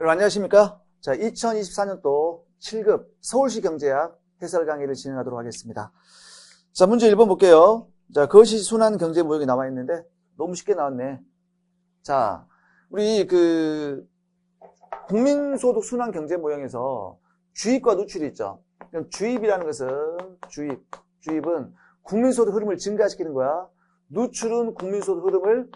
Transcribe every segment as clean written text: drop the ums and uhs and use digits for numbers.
여러분 안녕하십니까? 자, 2024년도 7급 서울시 경제학 해설 강의를 진행하도록 하겠습니다. 자, 문제 1번 볼게요. 자, 그것이 순환 경제 모형이 나와 있는데 너무 쉽게 나왔네. 자, 우리 국민소득 순환 경제 모형에서 주입과 누출이 있죠. 그럼 주입이라는 것은 주입은 국민소득 흐름을 증가시키는 거야. 누출은 국민소득 흐름을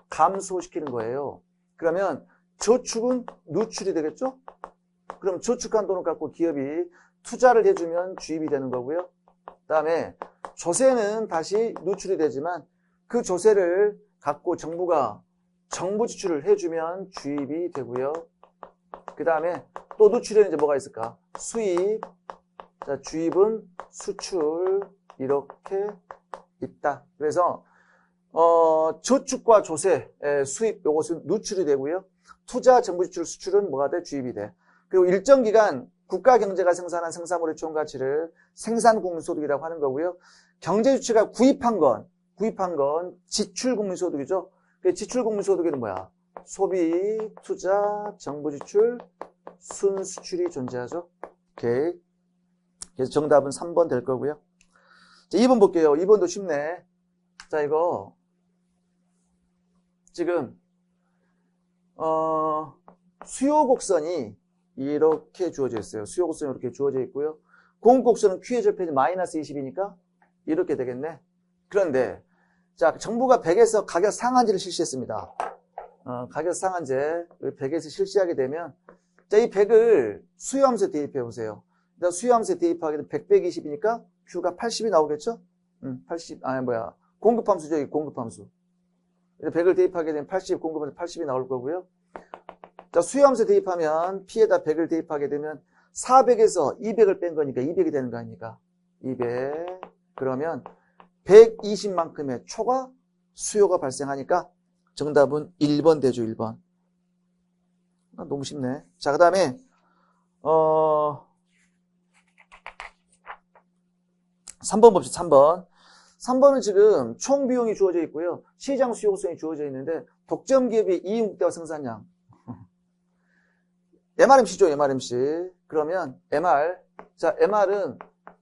감소시키는 거예요. 그러면 저축은 누출이 되겠죠? 그럼 저축한 돈을 갖고 기업이 투자를 해주면 주입이 되는 거고요. 그 다음에 조세는 다시 누출이 되지만 그 조세를 갖고 정부가 정부 지출을 해주면 주입이 되고요. 그 다음에 또 누출에는 이제 뭐가 있을까? 수입, 자, 주입은 수출, 이렇게 있다. 그래서 저축과 조세, 수입, 요것은 누출이 되고요. 투자, 정부 지출, 수출은 뭐가 돼? 주입이 돼. 그리고 일정 기간 국가 경제가 생산한 생산물의 총 가치를 생산 국민소득이라고 하는 거고요. 경제 주체가 구입한 건 지출 국민소득이죠. 그 지출 국민소득에는 뭐야? 소비, 투자, 정부 지출, 순수출이 존재하죠. 오케이. 그래서 정답은 3번 될 거고요. 자, 2번 볼게요. 2번도 쉽네. 자, 이거 지금 수요 곡선이 이렇게 주어져 있어요. 수요 곡선이 이렇게 주어져 있고요. 공급 곡선은 Q의 절편이 마이너스 20이니까 이렇게 되겠네. 그런데 자, 정부가 100에서 가격 상한제를 실시했습니다. 가격 상한제 100에서 실시하게 되면 자, 이 100을 수요함수에 대입해 보세요. 수요함수에 대입하게 되면 100, 120이니까 Q가 80이 나오겠죠? 80, 공급함수죠, 이 공급함수. 100을 대입하게 되면 80, 공급함수 80이 나올 거고요. 자, 수요함수 대입하면 P에다 100을 대입하게 되면 400에서 200을 뺀 거니까 200이 되는 거 아닙니까? 200. 그러면 120만큼의 초과 수요가 발생하니까 정답은 1번 되죠, 1번. 너무 쉽네. 자, 그 다음에, 3번 봅시다, 3번. 3번은 지금 총 비용이 주어져 있고요. 시장 수요 곡선이 주어져 있는데, 독점 기업의 이익목대와 생산량. MRMC죠, MRMC. 그러면 자, MR은,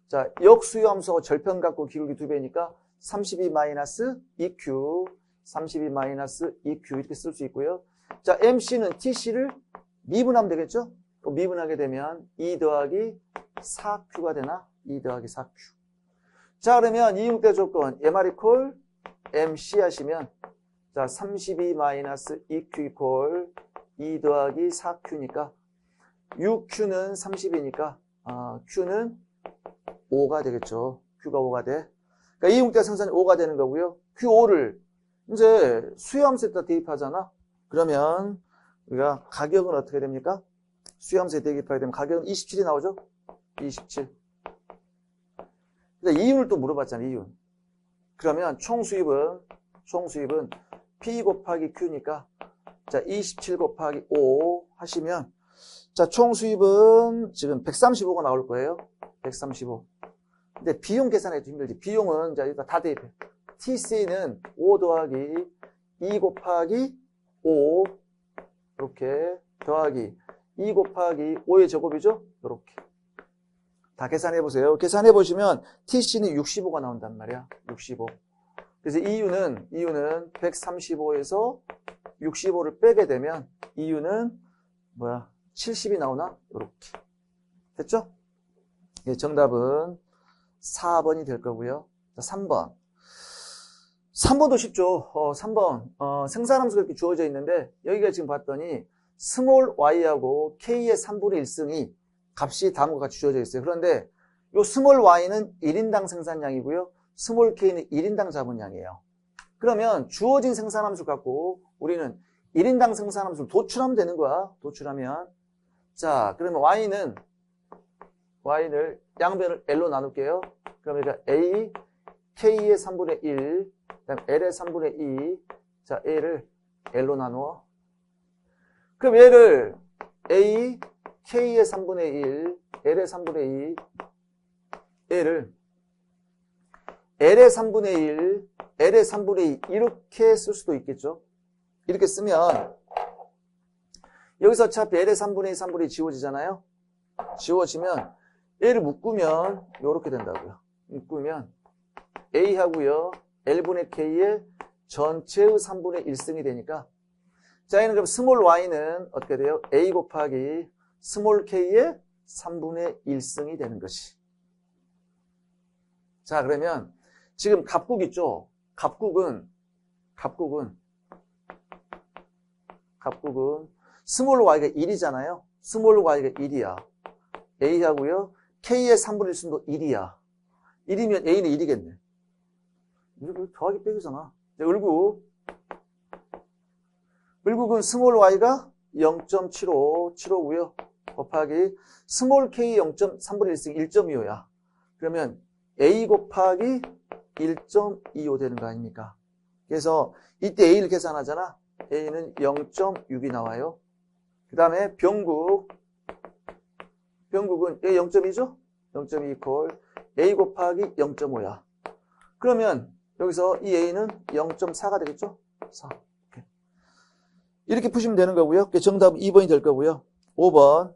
자, 역수요함수하고 절편 갖고 기울기 2배니까 32-2Q, 32-2Q 이렇게 쓸 수 있고요. 자, MC는 TC를 미분하면 되겠죠? 미분하게 되면 2 더하기 4Q가 되나? 2 더하기 4Q. 자, 그러면 이익목대 조건 MR 이퀄 MC 하시면 자, 32-2Q 이퀄 2 더하기 4Q니까 6Q는 30이니까 Q는 5가 되겠죠. Q가 5가 돼. 그러니까 이익목대 생산이 5가 되는 거고요. Q5를 이제 수요함수에다 대입하잖아. 그러면 우리가 가격은 어떻게 됩니까? 수요함수에 대입하게 되면 가격은 27이 나오죠? 27. 근데 이윤을 또 물어봤잖아, 이윤. 그러면 총 수입은 P 곱하기 Q니까 자, 27 곱하기 5 하시면 자, 총 수입은 지금 135가 나올 거예요. 135. 근데 비용 계산해도 힘들지. 비용은 자, 일단 다 대입해. TC는 5 더하기 2 곱하기 5 이렇게 더하기 2 곱하기 5의 제곱이죠? 이렇게. 다 계산해보세요. 계산해보시면 TC는 65가 나온단 말이야. 65. 그래서 이유는 135에서 65를 빼게 되면 이유는 70이 나오나? 이렇게. 됐죠? 예, 정답은 4번이 될 거고요. 자, 3번. 3번도 쉽죠. 3번. 생산함수가 이렇게 주어져 있는데 여기가 지금 봤더니 스몰 y하고 k의 3분의 1승이 값이 다음과 같이 주어져 있어요. 그런데 이 스몰 y는 1인당 생산량이고요. 스몰 k는 1인당 자본량이에요. 그러면 주어진 생산함수 갖고 우리는 1인당 생산함수를 도출하면 되는 거야. 도출하면. 자, 그러면 y는 양변을 L로 나눌게요. 그러니까 A, K의 3분의 1, 그다음 L의 3분의 2. 자, A를 L로 나누어. 그럼 얘를 A, K의 3분의 1, L의 3분의 2, 얘를 L의 3분의 1, L의 3분의 2 이렇게 쓸 수도 있겠죠. 이렇게 쓰면 여기서 어차피 L의 3분의 2, 3분의 2 지워지잖아요. 지워지면 L을 묶으면 이렇게 된다고요. 묶으면 A하고요. L분의 K의 전체의 3분의 1승이 되니까 자, 얘는 그럼 스몰 y는 어떻게 돼요? A 곱하기 스몰 k의 3분의 1승이 되는 것이. 자, 그러면 지금 갑국 있죠? 갑국은 스몰 y가 1이잖아요. 스몰 y가 1이야. A하고요. K의 3분의 1승도 1이야. 1이면 A는 1이겠네. 이거 더하기 빼기잖아. 을국은 스몰 y가 0.75고요. 곱하기 스몰 k 0.3분의 1승 1.25야. 그러면 A 곱하기 1.25 되는 거 아닙니까? 그래서 이때 A를 계산하잖아. A는 0.6이 나와요. 그 다음에 병국은 A 0.2죠? 0.2 이퀄 A 곱하기 0.5야. 그러면 여기서 이 A는 0.4가 되겠죠? 4. 이렇게 푸시면 되는 거고요. 정답은 2번이 될 거고요. 5번.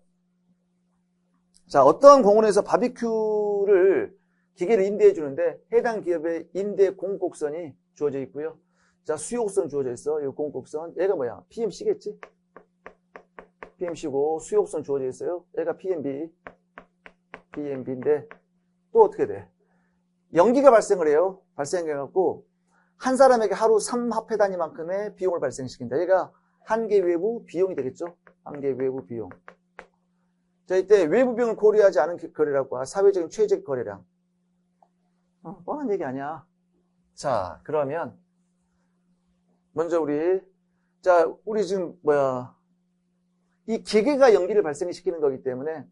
자, 어떠한 공원에서 바비큐를 기계를 임대해 주는데 해당 기업의 임대 공곡선이 주어져 있고요. 자, 수요곡선 주어져 있어. 이 공곡선. 얘가 뭐야? PMC겠지? PMC고 수요곡선 주어져 있어요. 얘가 PMB인데 또 어떻게 돼? 연기가 발생을 해요. 발생해갖고 한 사람에게 하루 3화폐 단위만큼의 비용을 발생시킨다. 얘가 한계 외부 비용이 되겠죠? 한계 외부 비용. 자, 이때 외부 비용을 고려하지 않은 거래라고 사회적인 최적 거래량. 뻔한 얘기 아니야. 자, 그러면 먼저 우리 지금 이 기계가 연기를 발생시키는 거기 때문에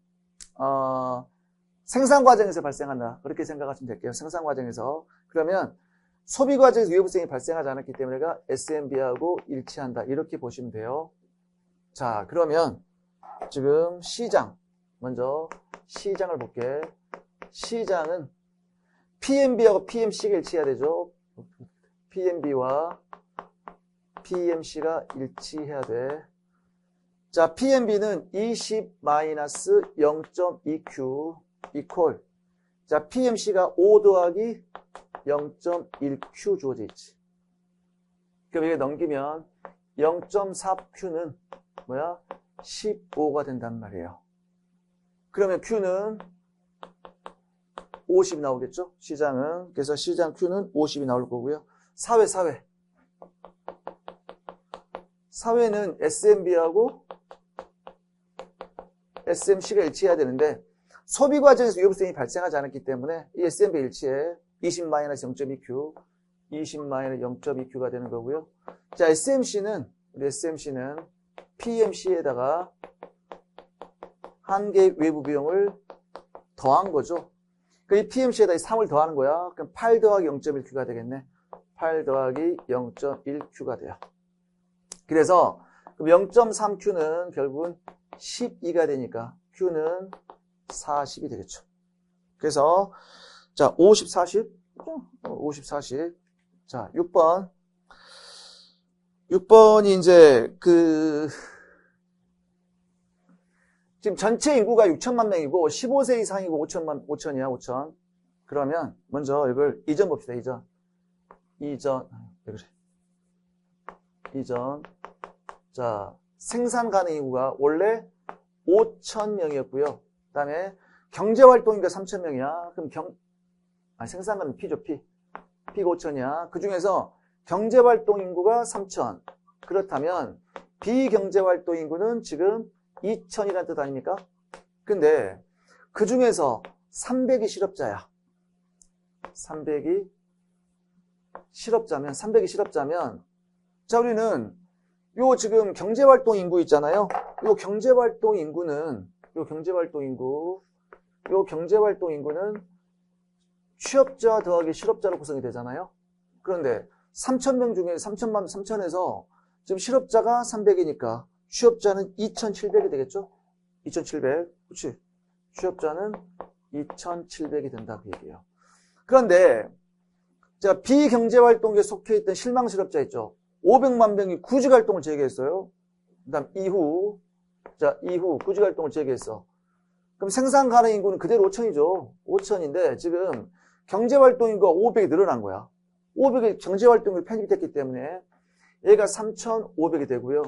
생산 과정에서 발생한다. 그렇게 생각하시면 될게요. 생산 과정에서. 그러면 소비 과정에서 외부성이 발생하지 않았기 때문에 얘가 SMB하고 일치한다. 이렇게 보시면 돼요. 자, 그러면 지금 시장. 먼저 시장을 볼게. 시장은 PMB하고 PMC가 일치해야 되죠. PMB와 PMC가 일치해야 돼. 자, PMB는 20-0.2Q 이퀄. 자, PMC가 5 더하기 0.1Q 주어져 있지. 그럼 이게 넘기면 0.4Q는 15가 된단 말이에요. 그러면 Q는 50이 나오겠죠? 시장은. 그래서 시장 Q는 50이 나올 거고요. 사회는 SMB하고 SMC가 일치해야 되는데 소비 과정에서 위험성이 발생하지 않았기 때문에 이 SMB 일치에 20-0.2Q, 20-0.2Q가 되는 거고요. 자, SMC는 PMC에다가 한계 외부 비용을 더한 거죠. 이 PMC에다 3을 더하는 거야. 그럼 8 더하기 0.1Q가 되겠네. 8 더하기 0.1Q가 돼요. 그래서 0.3Q는 결국은 12가 되니까 Q는 40이 되겠죠. 그래서 자, 50, 40. 자, 6번. 6번이 이제 지금 전체 인구가 6천만 명이고 15세 이상이고 5천이야, 5천. 그러면 먼저 이걸 이전 봅시다, 이전. 자, 생산 가능 인구가 원래 5천 명이었고요. 그 다음에 경제활동 인구가 3천 명이야. 그럼 생산 가능 P죠, P가 5천이야. 그 중에서 경제활동 인구가 3천. 그렇다면 비경제활동 인구는 지금 2천이라는 뜻 아닙니까? 근데 그 중에서 300이 실업자야. 300이 실업자면 자, 우리는 요 지금 경제활동 인구 있잖아요. 요 경제활동 인구는 취업자 더하기 실업자로 구성이 되잖아요. 그런데 3,000명 중에 3,000에서 지금 실업자가 300이니까 취업자는 2,700이 되겠죠? 2,700. 그렇지? 취업자는 2,700이 된다 그 얘기예요. 그런데 자, 비경제활동에 속해 있던 실망 실업자 있죠? 500만 명이 구직활동을 재개했어요. 그 다음 이후 자, 이후 구직활동을 재개했어. 그럼 생산 가능 인구는 그대로 5천이죠. 5천인데 지금 경제활동 인구가 500이 늘어난 거야. 500이 경제활동이 편입이 됐기 때문에 얘가 3,500이 되고요.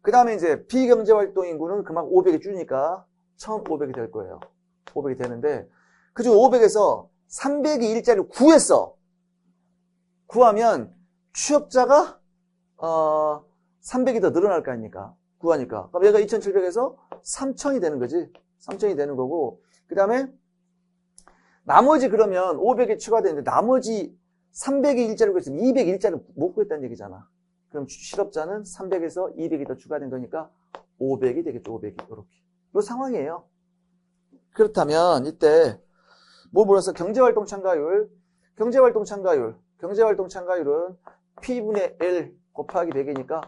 그 다음에 이제 비경제활동 인구는 그만큼 500이 줄으니까 1,500이 될 거예요. 500이 되는데 그중 500에서 300이 일자리를 구했어. 구하면 취업자가 300이 더 늘어날 거 아닙니까? 구하니까. 그럼 얘가 2,700에서 3,000이 되는 거지. 3,000이 되는 거고. 그 다음에 나머지 그러면 500이 추가되는데 나머지 300이 일자리를 구했으면 200이 일자리를 못 구했다는 얘기잖아. 그럼 실업자는 300에서 200이 더 추가된 거니까 500이 되겠죠. 500이. 이렇게. 이 상황이에요. 그렇다면 이때 뭐 물어서 경제활동 참가율. 경제활동 참가율은 P분의 L 곱하기 100이니까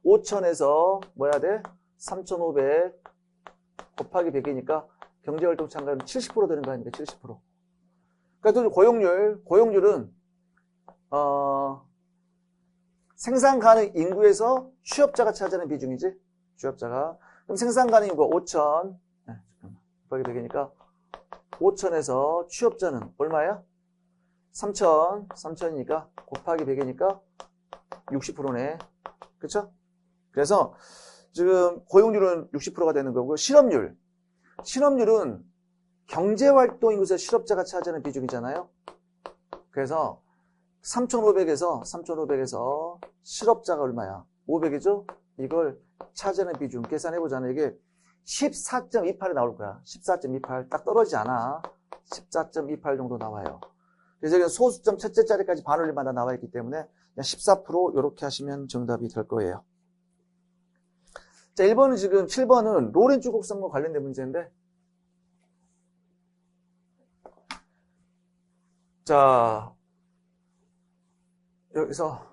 5,000에서 뭐 해야 돼? 3,500 곱하기 100이니까 경제활동 참가율은 70% 되는 거 아닙니까? 70%. 그러니까 또 고용률은 생산 가능 인구에서 취업자가 차지하는 비중이지. 취업자가. 그럼 생산 가능 인구가 5,000 곱하기 100이니까 5,000에서 취업자는 얼마야? 3,000이니까 곱하기 100이니까 60%네. 그쵸? 그래서 지금 고용률은 60%가 되는 거고 실업률은 경제활동 인구에서 실업자가 차지하는 비중이잖아요. 그래서 3,500에서 실업자가 얼마야? 500이죠? 이걸 차지하는 비중 계산해보잖아요. 이게 14.28이 나올 거야. 14.28 딱 떨어지지 않아. 14.28 정도 나와요. 그래서 여기는 소수점 첫째 자리까지 반올림마다 나와 있기 때문에 그냥 14% 이렇게 하시면 정답이 될 거예요. 자, 1번은 지금 7번은 로렌츠 곡선과 관련된 문제인데 자, 여기서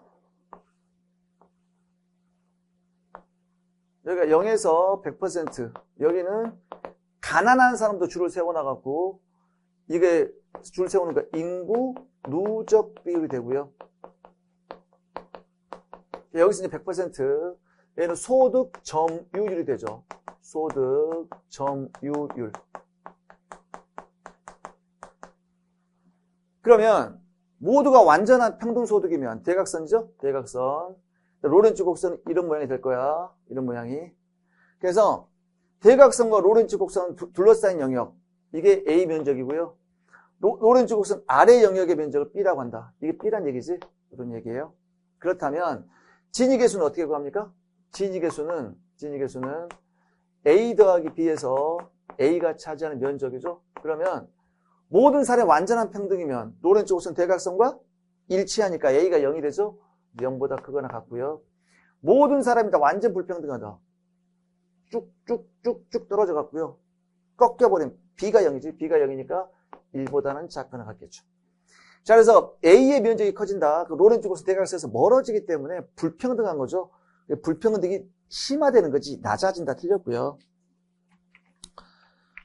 여기가 0에서 100% 여기는 가난한 사람도 줄을 세워놔갖고 이게 줄 세우는 거 인구 누적 비율이 되고요. 여기서 이제 100% 얘는 소득 점유율이 되죠. 소득 점유율. 그러면 모두가 완전한 평등소득이면 대각선이죠? 대각선. 로렌츠 곡선은 이런 모양이 될 거야. 이런 모양이. 그래서 대각선과 로렌츠 곡선 둘러싸인 영역. 이게 A 면적이고요. 로렌츠 곡선 아래 영역의 면적을 B라고 한다. 이게 B란 얘기지? 이런 얘기예요. 그렇다면 진위계수는 어떻게 구합니까? 진위계수는 A 더하기 B에서 A가 차지하는 면적이죠. 그러면 모든 사람이 완전한 평등이면 로렌츠 곡선 대각선과 일치하니까 A가 0이 되죠. 0보다 크거나 같고요. 모든 사람이 다 완전 불평등하다. 쭉쭉쭉쭉 떨어져 갔고요. 꺾여버린 B가 0이지. B가 0이니까 1보다는 작거나 같겠죠. 자, 그래서 A의 면적이 커진다. 그 로렌츠 곡선 대각선에서 멀어지기 때문에 불평등한 거죠. 불평등이 심화되는 거지 낮아진다 틀렸고요.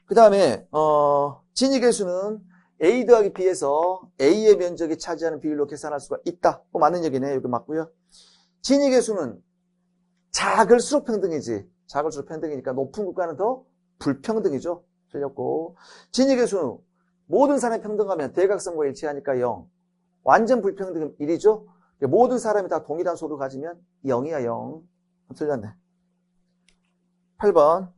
그 다음에 진위계수는 A 더하기 B에서 A의 면적이 차지하는 비율로 계산할 수가 있다. 맞는 얘기네. 여기 맞고요. 진위계수는 작을수록 평등이지. 작을수록 평등이니까 높은 국가는 더 불평등이죠. 틀렸고. 진위계수는 모든 사람이 평등하면 대각선과 일치하니까 0. 완전 불평등은 1이죠. 모든 사람이 다 동일한 소를 가지면 0이야 0. 틀렸네. 8번.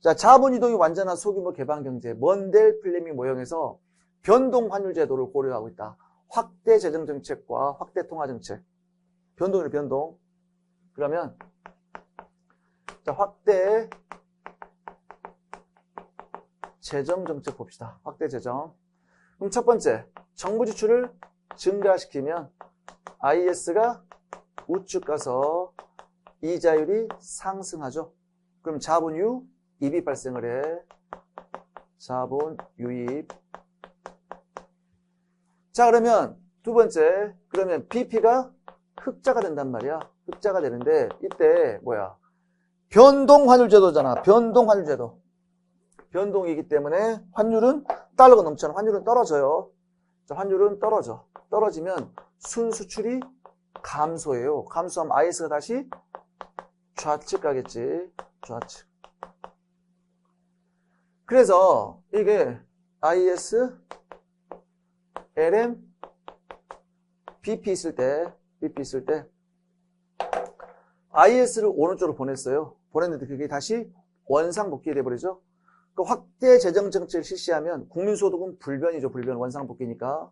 자, 자본 이동이 완전한 소규모 개방 경제, 먼델 플레밍 모형에서 변동 환율 제도를 고려하고 있다. 확대 재정 정책과 확대 통화 정책. 변동이래, 변동. 그러면 자, 확대 재정 정책 봅시다. 확대 재정. 그럼 첫 번째, 정부 지출을 증가시키면 IS가 우측 가서 이자율이 상승하죠. 그럼 자본 유입이 발생을 해. 자본 유입. 자, 그러면 두 번째, 그러면 BP가 흑자가 된단 말이야. 흑자가 되는데 이때 뭐야? 변동 환율 제도잖아. 변동 환율 제도. 변동이기 때문에 환율은 달러가 넘잖아. 환율은 떨어져요. 자, 환율은 떨어져. 떨어지면 순수출이 감소해요. 감소하면 IS가 다시 좌측 가겠지. 좌측. 그래서 이게 IS, LM, BP 있을 때 IS를 오른쪽으로 보냈어요. 보냈는데 그게 다시 원상복귀 돼버리죠. 그 확대 재정 정책을 실시하면 국민소득은 불변이죠. 불변. 원상복귀니까.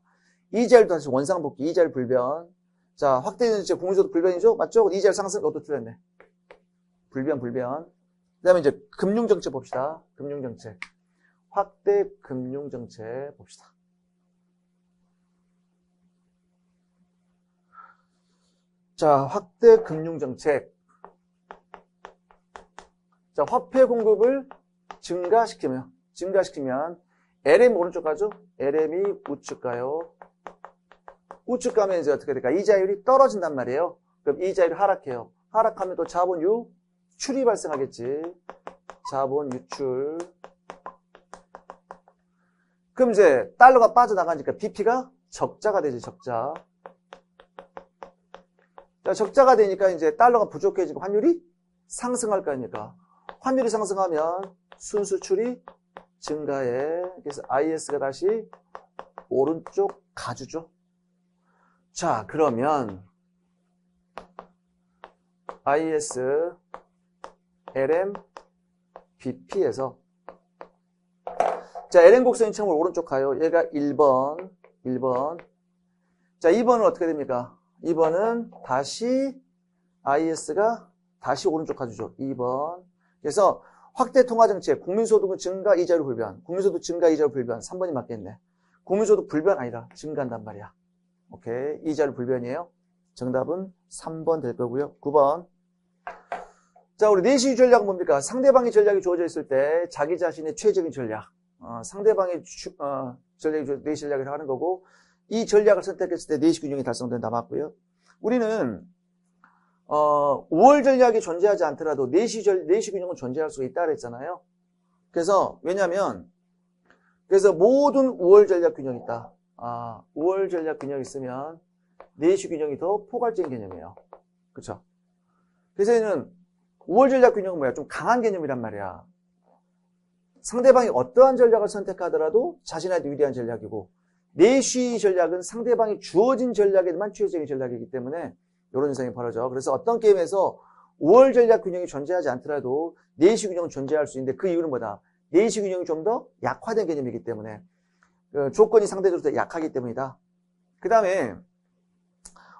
이자율도 다시 원상복귀. 이자율 불변. 자, 확대 정책 국민소득 불변이죠. 맞죠? 이자율 상승. 너도 틀렸네. 불변. 그 다음에 이제 금융정책 봅시다. 금융정책. 확대 금융정책 봅시다. 자, 확대 금융정책. 자, 화폐 공급을 증가시키면 LM 오른쪽 가죠? LM이 우측 가요. 우측 가면 이제 어떻게 될까? 이자율이 떨어진단 말이에요. 그럼 이자율이 하락해요. 하락하면 또 자본 유출이 발생하겠지. 자본 유출. 그럼 이제 달러가 빠져나가니까 BP가 적자가 되지, 적자. 자, 적자가 되니까 이제 달러가 부족해지고 환율이 상승할 거 아닙니까? 환율이 상승하면 순수출이 증가해. 그래서 IS가 다시 오른쪽 가주죠. 자, 그러면 IS, LM, BP에서 자, LM 곡선이 처음으로 오른쪽 가요. 얘가 1번. 자, 2번은 어떻게 됩니까? 2번은 다시 IS가 다시 오른쪽 가주죠. 2번. 그래서 확대 통화정책, 국민소득은 증가, 이자율 불변. 국민소득 증가, 이자율 불변. 3번이 맞겠네. 국민소득 불변 아니다. 증가한단 말이야. 오케이. 이자율 불변이에요. 정답은 3번 될 거고요. 9번. 자, 우리 내시 전략은 뭡니까? 상대방의 전략이 주어져 있을 때 자기 자신의 최적인 전략. 상대방의 내시 전략을 하는 거고, 이 전략을 선택했을 때 내시 균형이 달성된다. 맞고요. 우리는 우월 전략이 존재하지 않더라도 내시 균형은 존재할 수 있다 그랬잖아요. 그래서 그래서 모든 우월 전략 균형이 있다. 우월 전략 균형이 있으면 내시 균형이 더 포괄적인 개념이에요. 그렇죠? 그래서 얘는 우월 전략 균형은 뭐야? 좀 강한 개념이란 말이야. 상대방이 어떠한 전략을 선택하더라도 자신한테 유리한 전략이고, 내시 전략은 상대방이 주어진 전략에만 최적인 전략이기 때문에 이런 현상이 벌어져. 그래서 어떤 게임에서 5월 전략 균형이 존재하지 않더라도 내시 균형은 존재할 수 있는데 그 이유는 뭐다? 내시 균형이 좀 더 약화된 개념이기 때문에, 조건이 상대적으로 더 약하기 때문이다. 그 다음에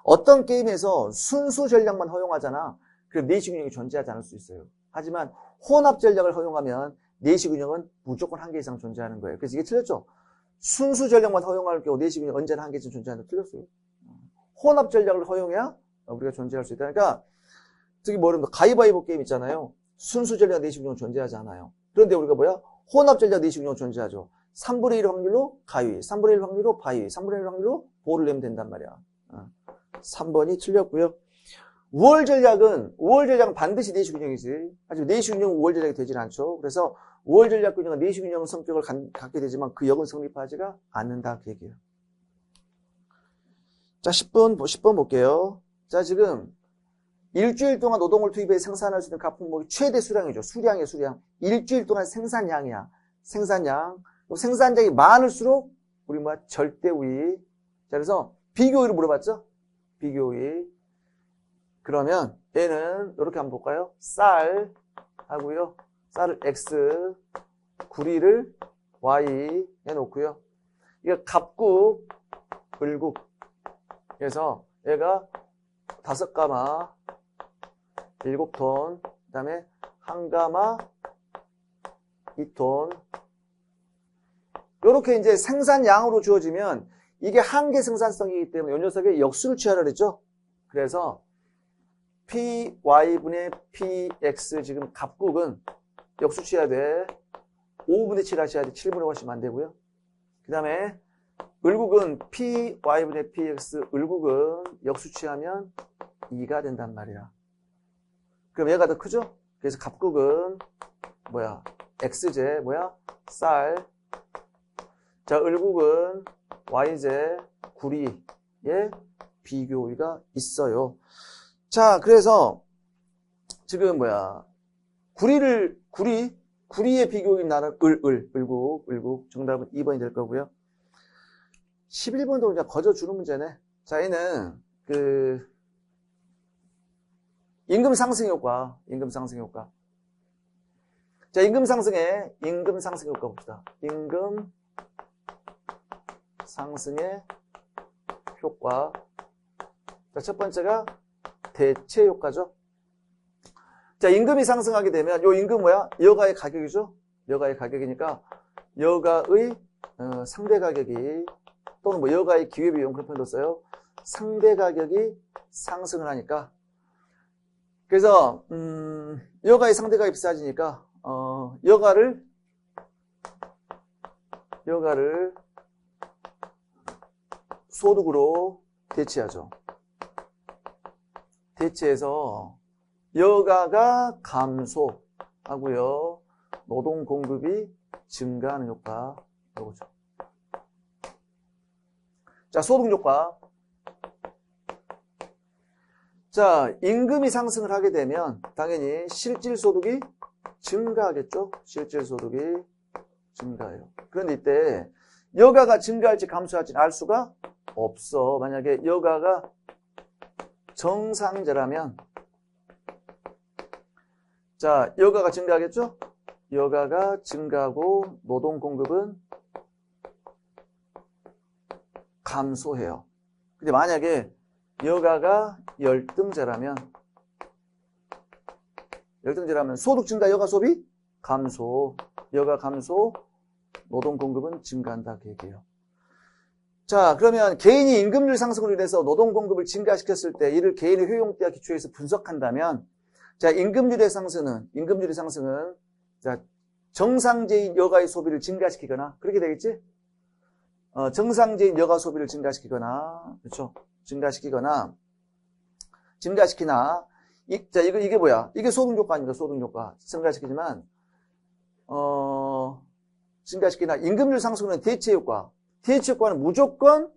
어떤 게임에서 순수 전략만 허용하잖아. 그럼 내시 균형이 존재하지 않을 수 있어요. 하지만 혼합 전략을 허용하면 내시 균형은 무조건 한 개 이상 존재하는 거예요. 그래서 이게 틀렸죠. 순수 전략만 허용할 경우 내시 균형이 언제나 한 개쯤 존재하는 거 틀렸어요. 혼합 전략을 허용해야 우리가 존재할 수 있다. 그러니까 특히 가위바위보 게임 있잖아요. 순수 전략 내시 균형은 존재하지 않아요. 그런데 우리가 뭐야? 혼합 전략 내시 균형은 존재하죠. 3분의 1 확률로 가위, 3분의 1 확률로 바위, 3분의 1 확률로 보를 내면 된단 말이야. 3번이 틀렸고요. 우월 전략은 반드시 내시 균형이지. 하지만 내시 균형은 우월 전략이 되질 않죠. 그래서 우월 전략 균형은 내시 균형 성격을 갖게 되지만 그 역은 성립하지가 않는다. 그 얘기예요. 자, 10번 볼게요. 자, 지금 일주일 동안 노동을 투입해 생산할 수 있는 가품목이 최대 수량이죠. 수량. 일주일 동안 생산량이야. 생산량. 생산량이 많을수록 우리 절대 우위. 자, 그래서 비교율을 물어봤죠? 비교율. 그러면 얘는 이렇게 한번 볼까요? 쌀 하고요. 쌀을 X, 구리를 Y 해놓고요. 이거 갑국, 을국. 그래서 얘가 5가마, 7톤, 그 다음에 1가마, 2톤. 이렇게 이제 생산량으로 주어지면 이게 한계 생산성이기 때문에 이 녀석의 역수를 취하라 그랬죠? 그래서 PY분의 PX 지금 갑국은 역수 취해야 돼. 5분의 7 하셔야 돼. 7분의 하시면 안 되고요. 그 다음에 을국은 PY분의 PX 을국은 역수 취하면 2가 된단 말이야. 그럼 얘가 더 크죠? 그래서 갑국은 X제 쌀. 자, 을국은 Y제 구리의 비교가 있어요. 자, 그래서 지금 구리의 비교인 나라 을국. 정답은 2번이 될 거고요. 11번도 그냥 거저 주는 문제네. 자, 얘는 임금 상승 효과. 자, 임금 상승의 효과 봅시다. 임금 상승의 효과. 자, 첫 번째가 대체 효과죠. 자, 임금이 상승하게 되면 요 임금 여가의 가격이죠. 여가의 가격이니까 여가의 상대 가격이 또는 여가의 기회비용 그런 표현도 써요. 상대 가격이 상승을 하니까 그래서 여가의 상대 가격이 비싸지니까 여가를 소득으로 대체하죠. 대체해서 여가가 감소하고요. 노동 공급이 증가하는 효과. 이거죠. 자, 소득 효과. 자, 임금이 상승을 하게 되면 당연히 실질 소득이 증가하겠죠. 실질 소득이 증가해요. 그런데 이때 여가가 증가할지 감소할지 알 수가 없어. 만약에 여가가 정상제라면 자, 여가가 증가하겠죠? 여가가 증가하고 노동 공급은 감소해요. 근데 만약에 여가가 열등제라면 소득 증가, 여가 소비 감소, 여가 감소, 노동 공급은 증가한다 그 얘기예요. 자, 그러면 개인이 임금률 상승으로 인해서 노동 공급을 증가시켰을 때 이를 개인의 효용대와 기초해서 분석한다면 자, 임금률의 상승은 자, 정상제인 여가의 소비를 증가시키거나 그렇게 되겠지? 정상제인 여가 소비를 증가시키거나 그렇죠? 증가시키나 자, 이게 뭐야? 이게 소득 효과 아닙니까? 소득 효과. 증가시키지만 증가시키나 임금률 상승은 대체 효과. 대체 효과는 무조건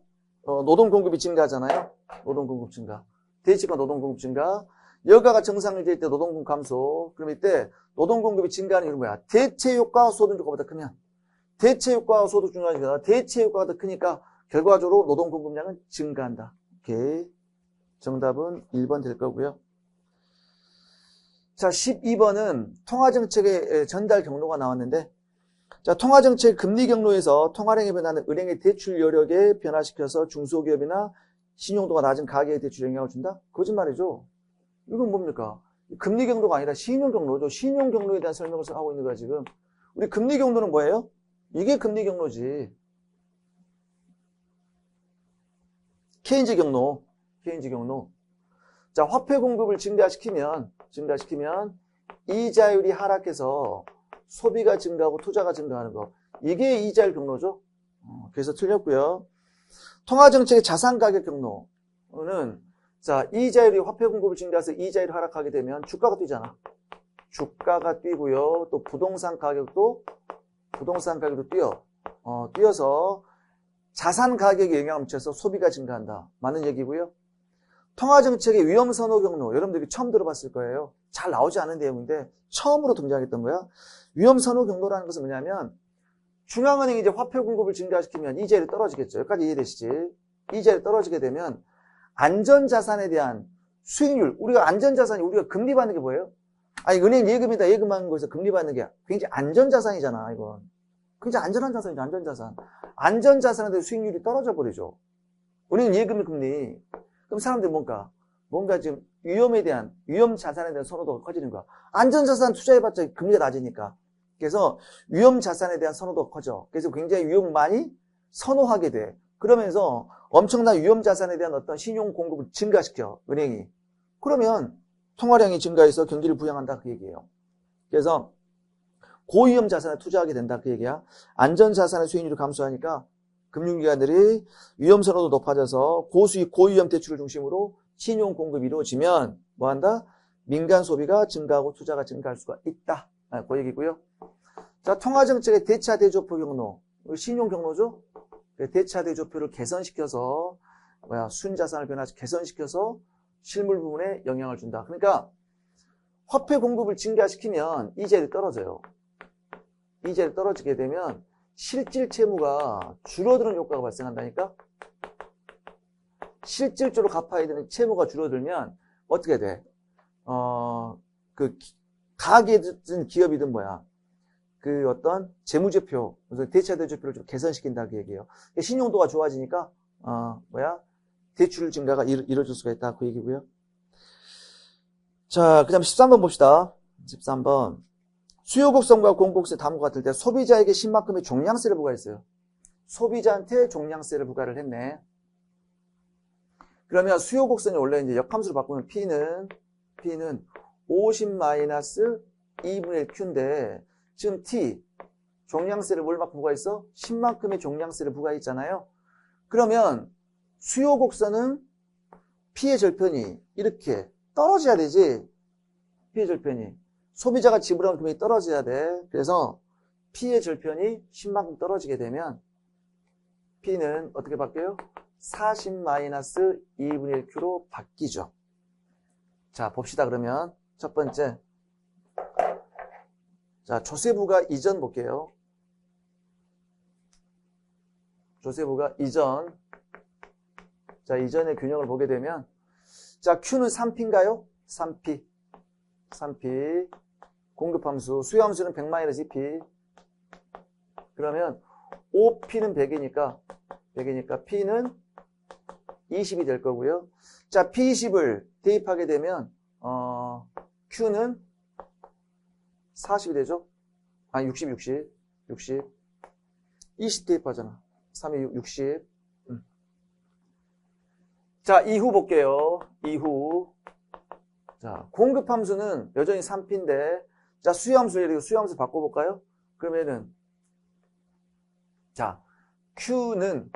노동 공급이 증가하잖아요. 노동 공급 증가. 대체가 노동 공급 증가. 여가가 정상이 될 때 노동 공급 감소. 그럼 이때 노동 공급이 증가하는 이유는 뭐야? 대체 효과와 소득 효과보다 크면 대체 효과와 소득 증가가 대체 효과가 더 크니까 결과적으로 노동 공급량은 증가한다. 오케이. 정답은 1번 될 거고요. 자, 12번은 통화정책의 전달 경로가 나왔는데 자, 통화정책 금리 경로에서 통화량의 변화는 은행의 대출 여력에 변화시켜서 중소기업이나 신용도가 낮은 가계의 대출에 영향을 준다? 거짓말이죠. 이건 뭡니까? 금리 경로가 아니라 신용 경로죠. 신용 경로에 대한 설명을 하고 있는 거야, 지금. 우리 금리 경로는 뭐예요? 이게 금리 경로지. 케인즈 경로. 자, 화폐 공급을 증가시키면 이자율이 하락해서 소비가 증가하고 투자가 증가하는 거. 이게 이자율 경로죠. 그래서 틀렸고요. 통화정책의 자산가격 경로는 자, 이자율이 화폐 공급을 증가해서 이자율이 하락하게 되면 주가가 뛰잖아. 주가가 뛰고요. 또 부동산 가격도 뛰어서 자산 가격에 영향을 미쳐서 소비가 증가한다. 맞는 얘기고요. 통화정책의 위험선호 경로, 여러분들이 처음 들어봤을 거예요. 잘 나오지 않은 내용인데 처음으로 등장했던 거야. 위험선호 경로라는 것은 뭐냐면 중앙은행이 이제 화폐 공급을 증가시키면 이자율이 떨어지겠죠. 여기까지 이해되시지? 이자율이 떨어지게 되면 안전자산에 대한 수익률, 우리가 안전자산이 우리가 금리 받는 게 뭐예요? 아니, 은행 예금이다, 예금하는 거에서 금리 받는 게 굉장히 안전자산이잖아, 이건. 굉장히 안전한 자산이죠, 안전자산. 안전자산에 대한 수익률이 떨어져 버리죠. 은행 예금 금리. 그럼 사람들이 뭔가 지금 위험 자산에 대한 선호도가 커지는 거야. 안전자산 투자해봤자 금리가 낮으니까. 그래서 위험 자산에 대한 선호도가 커져. 그래서 굉장히 위험을 많이 선호하게 돼. 그러면서 엄청난 위험 자산에 대한 어떤 신용 공급을 증가시켜, 은행이. 그러면 통화량이 증가해서 경기를 부양한다, 그 얘기예요. 그래서 고위험 자산에 투자하게 된다, 그 얘기야. 안전 자산의 수익률이 감소하니까 금융기관들이 위험 선호도 높아져서 고수익, 고위험 대출을 중심으로 신용 공급이 이루어지면 뭐한다? 민간 소비가 증가하고 투자가 증가할 수가 있다. 그 얘기고요. 자, 통화정책의 대차 대조표 경로, 신용 경로죠. 대차 대조표를 개선시켜서 순자산을 개선시켜서 실물 부분에 영향을 준다. 그러니까 화폐 공급을 증가시키면 이자율이 떨어져요. 이자율이 떨어지게 되면 실질 채무가 줄어드는 효과가 발생한다니까? 실질적으로 갚아야 되는 채무가 줄어들면 어떻게 돼? 가게든 기업이든 그 어떤 재무제표, 그래서 대차대조표를 좀 개선시킨다 그 얘기예요. 신용도가 좋아지니까 대출 증가가 이루어질 수가 있다 그 얘기고요. 자, 그 다음에 13번 봅시다. 13번. 수요곡선과 공곡선 다음과 같을 때 소비자에게 10만큼의 종량세를 부과했어요. 소비자한테 종량세를 부과를 했네. 그러면 수요곡선이 원래 이제 역함수로 바꾸면 P는 50-2분의 1 Q인데 지금 T, 종량세를 얼마큼 부과했어? 10만큼의 종량세를 부과했잖아요. 그러면 수요곡선은 P의 절편이 이렇게 떨어져야 되지. P의 절편이. 소비자가 지불하는 금액이 떨어져야 돼. 그래서 P의 절편이 10만큼 떨어지게 되면 P는 어떻게 바뀌어요? 40-2분의 1 Q로 바뀌죠. 자, 봅시다. 그러면 첫 번째. 자, 조세부가 이전 볼게요. 조세부가 이전. 자, 이전의 균형을 보게 되면 자, Q는 3P인가요? 3P. 공급함수. 수요함수는 100-2P. 그러면 5P는 100이니까 P는 20이 될 거고요. 자, P20을 대입하게 되면 Q는 40이 되죠? 아니 60. 20 대입하잖아. 3이 60. 자, 이후 볼게요. 이후. 자, 공급함수는 여전히 3P인데, 자, 수요함수 바꿔볼까요? 그러면은, 자, Q는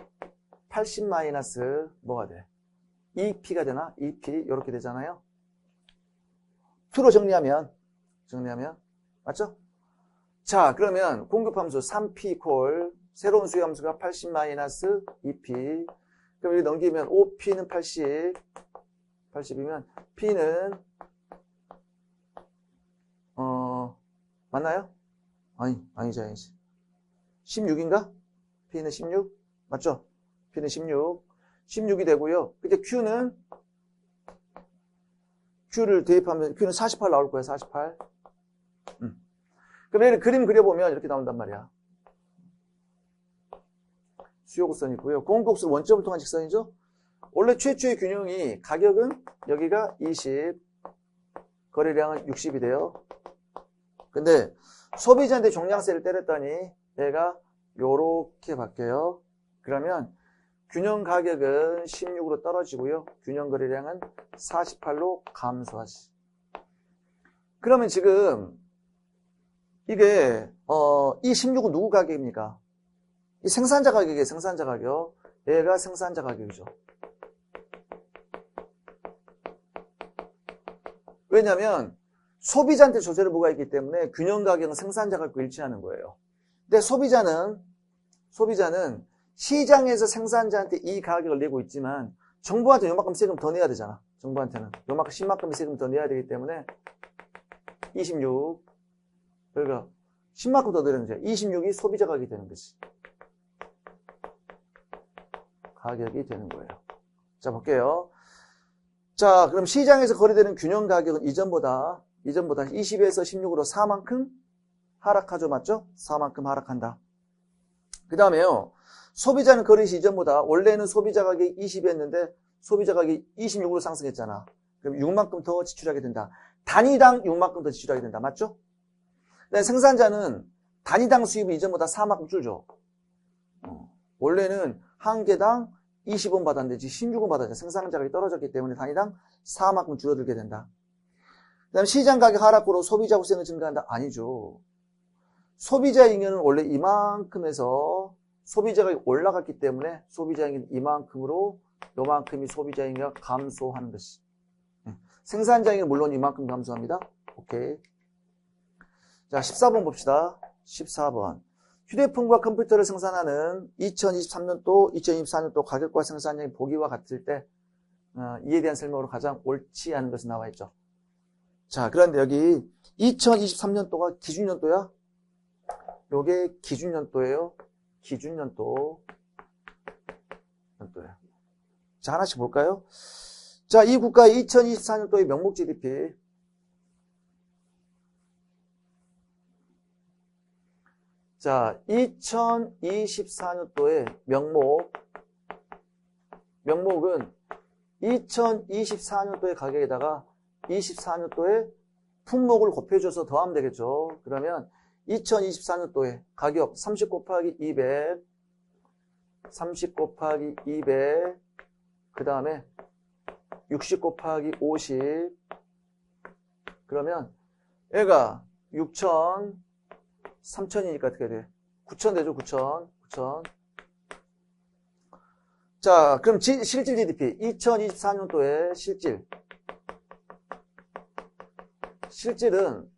80 마이너스, 뭐가 돼? 2P가 되나? 2P. 이렇게 되잖아요. Q로 정리하면, 맞죠? 자, 그러면 공급함수 3P 콜, 새로운 수요함수가 80 마이너스 2P. 그럼 여기 넘기면 5P는 80이면 P는 맞나요? 아니지 16인가? P는 16 맞죠? P는 16이 되고요. 근데 Q를 대입하면 Q는 48 나올 거야. 48. 그럼 얘를 그림 그려보면 이렇게 나온단 말이야. 수요곡선이 있고요. 공급곡선 원점을 통한 직선이죠. 원래 최초의 균형이 가격은 여기가 20, 거래량은 60이 돼요. 근데 소비자한테 종량세를 때렸더니 얘가 요렇게 바뀌어요. 그러면 균형 가격은 16으로 떨어지고요. 균형 거래량은 48로 감소하지. 그러면 지금 이게 이 16은 누구 가격입니까? 이 생산자 가격이에요. 생산자 가격. 얘가 생산자 가격이죠. 왜냐하면 소비자한테 조세를 부과했기 때문에 균형 가격은 생산자 가격과 일치하는 거예요. 근데 소비자는 시장에서 생산자한테 이 가격을 내고 있지만 정부한테 요만큼 세금 더 내야 되잖아. 정부한테는 요만큼 10만큼 세금 더 내야 되기 때문에 26 그러니까 10만큼 더 내는 거죠. 26이 소비자 가격이 되는 거지. 가격이 되는 거예요. 자, 볼게요. 자, 그럼 시장에서 거래되는 균형 가격은 이전보다 20에서 16으로 4만큼 하락하죠. 맞죠? 4만큼 하락한다. 그 다음에요. 소비자는 거래 시 이전보다 원래는 소비자 가격이 20이었는데 소비자 가격이 26으로 상승했잖아. 그럼 6만큼 더 지출하게 된다. 단위당 6만큼 더 지출하게 된다. 맞죠? 근데 생산자는 단위당 수입이 이전보다 4만큼 줄죠. 원래는 한 개당 20원 받았는데 지금 16원 받았잖아요. 생산 가격이 떨어졌기 때문에 단위당 4만큼 줄어들게 된다. 그 다음에 시장 가격 하락으로 소비자 후생은 증가한다? 아니죠. 소비자 잉여는 원래 이만큼에서 소비자 가격이 올라갔기 때문에 소비자 잉여는 이만큼으로 요만큼이 소비자 잉여가 감소하는 것이. 생산자 잉여는 물론 이만큼 감소합니다. 오케이. 자, 14번 봅시다. 14번. 휴대폰과 컴퓨터를 생산하는 2023년도, 2024년도 가격과 생산량이 보기와 같을 때 이에 대한 설명으로 가장 옳지 않은 것이 나와 있죠. 자, 그런데 여기 2023년도가 기준연도야? 요게 기준연도예요. 기준연도. 연도예요. 자, 하나씩 볼까요? 자, 이 국가의 2024년도의 명목 GDP. 자, 2024년도의 명목은 2024년도의 가격에다가 24년도에 품목을 곱해줘서 더하면 되겠죠. 그러면 2024년도에 가격 30 곱하기 200, 30 곱하기 200, 그 다음에 60 곱하기 50, 그러면 얘가 6천, 3천이니까 어떻게 돼? 9천 되죠, 9천. 자, 그럼 실질 GDP, 2024년도에 실질은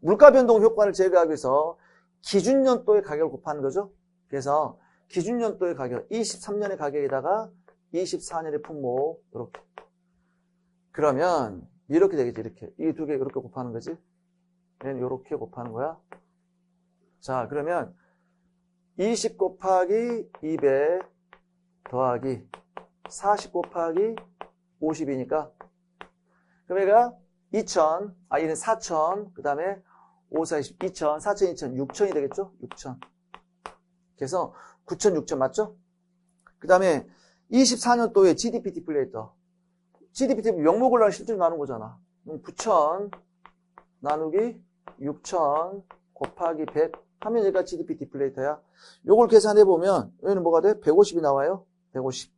물가 변동 효과를 제거하기 위해서 기준연도의 가격을 곱하는 거죠. 그래서 기준연도의 가격, 23년의 가격에다가 24년의 품목, 이렇게. 그러면 이렇게 되겠지, 이렇게. 이 두 개 이렇게 곱하는 거지. 얘는 이렇게 곱하는 거야. 자, 그러면 20 곱하기 200 더하기 40 곱하기 50이니까 그럼 얘가 2천, 얘는 4천, 그 다음에 5, 4, 20, 2천, 4천, 2천, 6천이 되겠죠? 6천. 그래서 9천, 6천 맞죠? 그 다음에 24년도에 GDP 디플레이터. GDP 디플레이터 명목을 실제로 나눈 거잖아. 그럼 9천 나누기 6천 곱하기 100 하면 얘가 GDP 디플레이터야. 요걸 계산해보면 여기는 뭐가 돼? 150이 나와요. 150.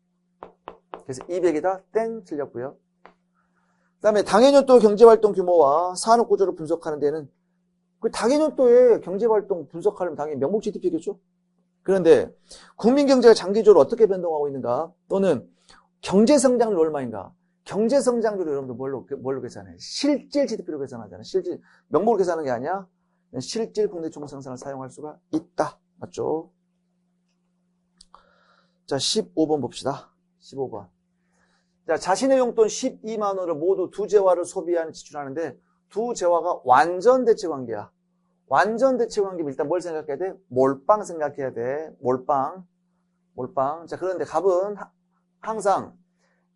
그래서 200이다. 땡 틀렸고요. 그 다음에 당해년도 경제활동 규모와 산업구조를 분석하는 데는 그 당해년도에 경제활동 분석하려면 당연히 명목 GDP겠죠. 그런데 국민경제가 장기적으로 어떻게 변동하고 있는가 또는 경제성장률 얼마인가. 경제성장률을 여러분들 뭘로 계산해? 실질 GDP로 계산하잖아요. 실질 명목으로 계산하는 게 아니야. 실질 국내 총생산을 사용할 수가 있다. 맞죠? 자, 15번 봅시다. 15번. 자, 자신의 용돈 12만 원을 모두 두 재화를 소비하는 지출하는데 두 재화가 완전 대체 관계야. 완전 대체 관계면 일단 뭘 생각해야 돼? 몰빵 생각해야 돼. 몰빵. 자, 그런데 갑은 항상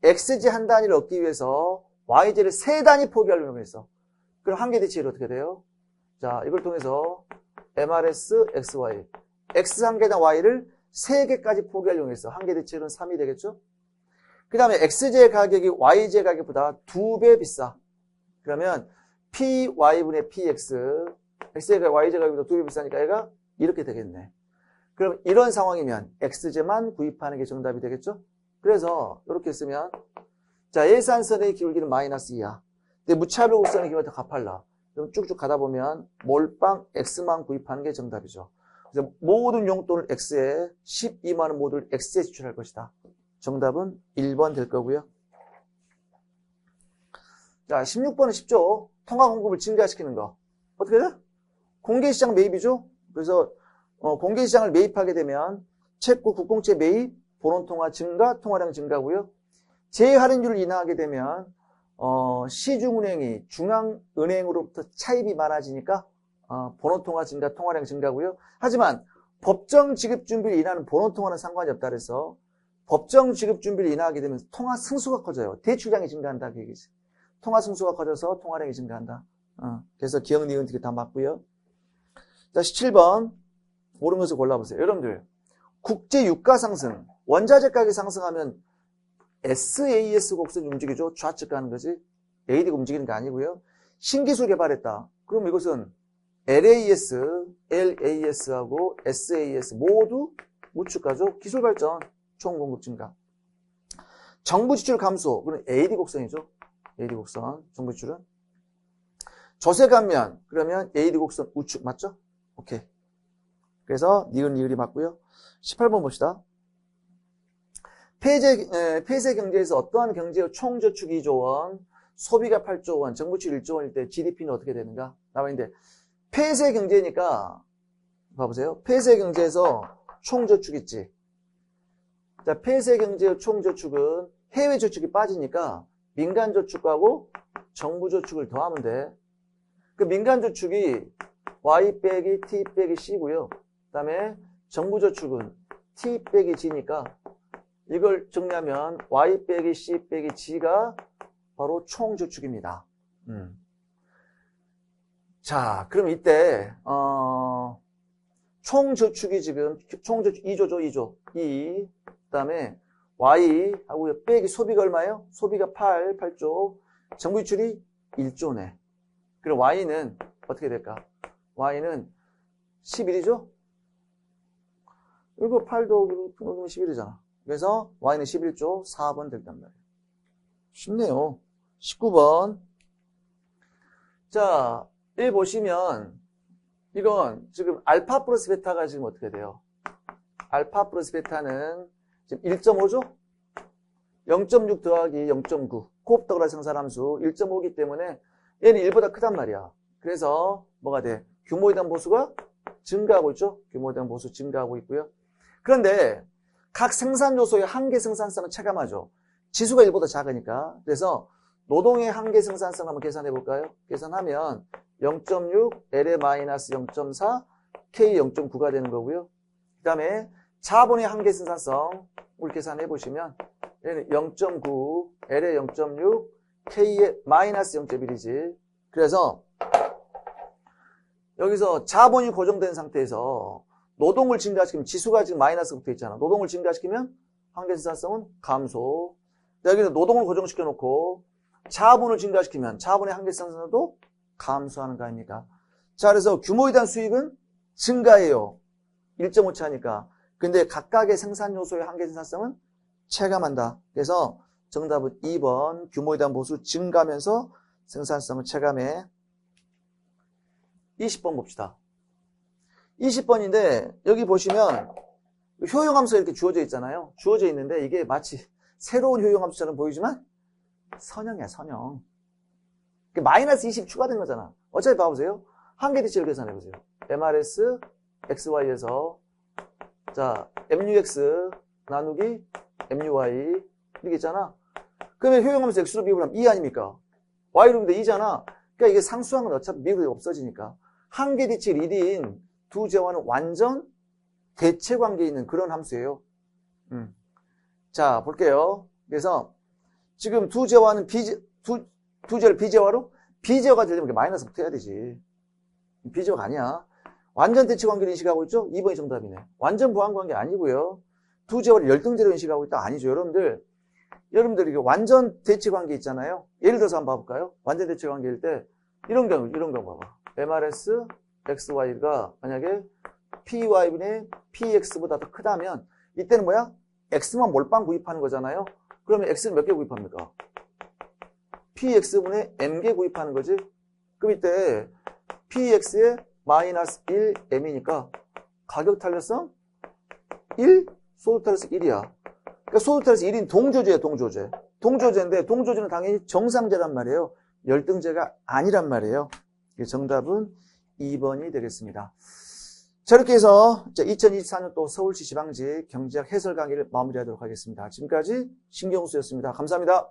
XG 한 단위를 얻기 위해서 YG를 세 단위 포기하려고 했어. 그럼 한계 대치율이 어떻게 돼요? 자, 이걸 통해서 MRS, XY. X 한 개당 Y를 3개까지 포기하려고 했어. 한계 대치율은 3이 되겠죠? 그 다음에 XJ 가격이 YJ 가격보다 2배 비싸. 그러면 PY분의 PX. XJ가 YJ 가격보다 2배 비싸니까 얘가 이렇게 되겠네. 그럼 이런 상황이면 XJ만 구입하는 게 정답이 되겠죠? 그래서 이렇게 쓰면 자, 예산선의 기울기는 마이너스 2야. 근데 무차별 곡선의 기울기가 더 가팔라. 그럼 쭉쭉 가다 보면 몰빵 X만 구입하는 게 정답이죠. 그래서 모든 용돈을 X에 12만 원 모두를 X에 지출할 것이다. 정답은 1번 될 거고요. 자, 16번은 쉽죠. 통화 공급을 증가시키는 거. 어떻게 돼? 공개시장 매입이죠. 그래서 공개시장을 매입하게 되면 채권 국공채 매입, 본원통화 증가, 통화량 증가고요. 재할인율을 인하하게 되면 시중은행이 중앙은행으로부터 차입이 많아지니까 본원통화 증가, 통화량 증가고요. 하지만 법정 지급 준비를 인하는 본원통화는 상관이 없다 그래서 법정 지급 준비를 인하하게 되면 통화 승수가 커져요. 대출량이 증가한다 그 얘기지. 통화 승수가 커져서 통화량이 증가한다. 그래서 기억, 니은 되게 다 맞고요. 자, 17번 옳은 것을 골라보세요. 여러분들 국제 유가 상승, 원자재 가격이 상승하면 SAS 곡선이 움직이죠. 좌측 가는 거지. AD가 움직이는 게 아니고요. 신기술 개발했다. 그럼 이것은 LAS, LAS하고 SAS 모두 우측 가죠. 기술 발전, 총 공급 증가. 정부 지출 감소, 그럼 AD 곡선이죠. AD 곡선, 정부 지출은. 조세 감면, 그러면 AD 곡선 우측 맞죠? 오케이. 그래서 니은, 리을이 맞고요. 18번 봅시다. 폐쇄 경제에서 어떠한 경제의 총저축 2조 원, 소비가 8조 원, 정부 지출 1조 원일 때 GDP는 어떻게 되는가? 나와 있는데 폐쇄 경제니까 봐보세요. 폐쇄 경제에서 총저축 있지. 자, 폐쇄 경제의 총저축은 해외 저축이 빠지니까 민간저축하고 정부저축을 더하면 돼. 그 민간저축이 Y 빼기 T 빼기 C고요. 그 다음에 정부저축은 T 빼기 G니까 이걸 정리하면 Y 빼기 C 빼기 G가 바로 총저축입니다. 자, 그럼 이때 총저축이 지금 총저축 2조죠, 2조. 2. 그다음에 Y 하고 빼기 소비가 얼마예요? 소비가 8조. 정부 지출이 1조네. 그럼 Y는 어떻게 될까? Y는 11이죠? 이거 8 더하기 11이잖아. 그래서 Y는 11조 4번 됐단 말이에요. 쉽네요. 19번. 자, 1 보시면 이건 지금 알파 플러스 베타가 지금 어떻게 돼요? 알파 플러스 베타는 지금 1.5죠? 0.6 더하기 0.9 코옵더그라 생산함수 1.5이기 때문에 얘는 1보다 크단 말이야. 그래서 뭐가 돼? 규모에 대한 보수가 증가하고 있죠? 규모에 대한 보수 증가하고 있고요. 그런데 각 생산 요소의 한계 생산성은 체감하죠. 지수가 1보다 작으니까. 그래서 노동의 한계 생산성 한번 계산해 볼까요? 계산하면 0.6, L의 마이너스 0.4, K 0.9가 되는 거고요. 그 다음에 자본의 한계 생산성 우리 계산해 보시면 얘는 0.9, L의 0.6, K의 마이너스 0.1이지. 그래서 여기서 자본이 고정된 상태에서 노동을 증가시키면 지수가 지금 마이너스 붙어 있잖아. 노동을 증가시키면 한계 생산성은 감소. 여기는 노동을 고정시켜 놓고 자본을 증가시키면 자본의 한계 생산성도 감소하는 거 아닙니까? 자, 그래서 규모에 대한 수익은 증가해요. 1.5 차니까. 근데 각각의 생산 요소의 한계 생산성은 체감한다. 그래서 정답은 2번 규모에 대한 보수 증가하면서 생산성을 체감해. 20번 봅시다. 20번인데 여기 보시면 효용함수가 이렇게 주어져 있잖아요. 주어져 있는데 이게 마치 새로운 효용함수처럼 보이지만 선형이야, 선형. 마이너스 20 추가된 거잖아. 어차피 봐보세요. 한계대치를 계산해보세요. MRS XY에서 자 MUX 나누기 MUY 이렇게 있잖아. 그러면 효용함수 X로 미분하면 2 아닙니까? Y로 미분하면 2잖아. 그러니까 이게 상수항은 어차피 미분이 없어지니까 한계대치 1인 두 재화는 완전 대체 관계에 있는 그런 함수예요. 자, 볼게요. 그래서 지금 두 재화는 두 재화를 비재화로 비재화가 되려면 마이너스 붙어야 되지. 비재화가 아니야. 완전 대체 관계를 인식하고 있죠? 2번이 정답이네. 완전 부한 관계 아니고요. 두 재화를 열등제로 인식하고 있다? 아니죠. 여러분들 이게 완전 대체 관계 있잖아요. 예를 들어서 한번 봐볼까요? 완전 대체 관계일 때 이런 경우 봐봐. MRS XY가 만약에 PY분의 PX보다 더 크다면 이때는 뭐야? X만 몰빵 구입하는 거잖아요. 그러면 X는 몇 개 구입합니까? PX분의 M개 구입하는 거지. 그럼 이때 PX의 마이너스 1 M이니까 가격 탄력성 1, 소득 탄력성 1이야. 그러니까 소득 탄력성 1인 동조제야, 동조제. 동조제인데 동조제는 당연히 정상제란 말이에요. 열등제가 아니란 말이에요. 정답은 2번이 되겠습니다. 자, 이렇게 해서 2024년도 서울시 지방직 경제학 해설 강의를 마무리하도록 하겠습니다. 지금까지 신경수였습니다. 감사합니다.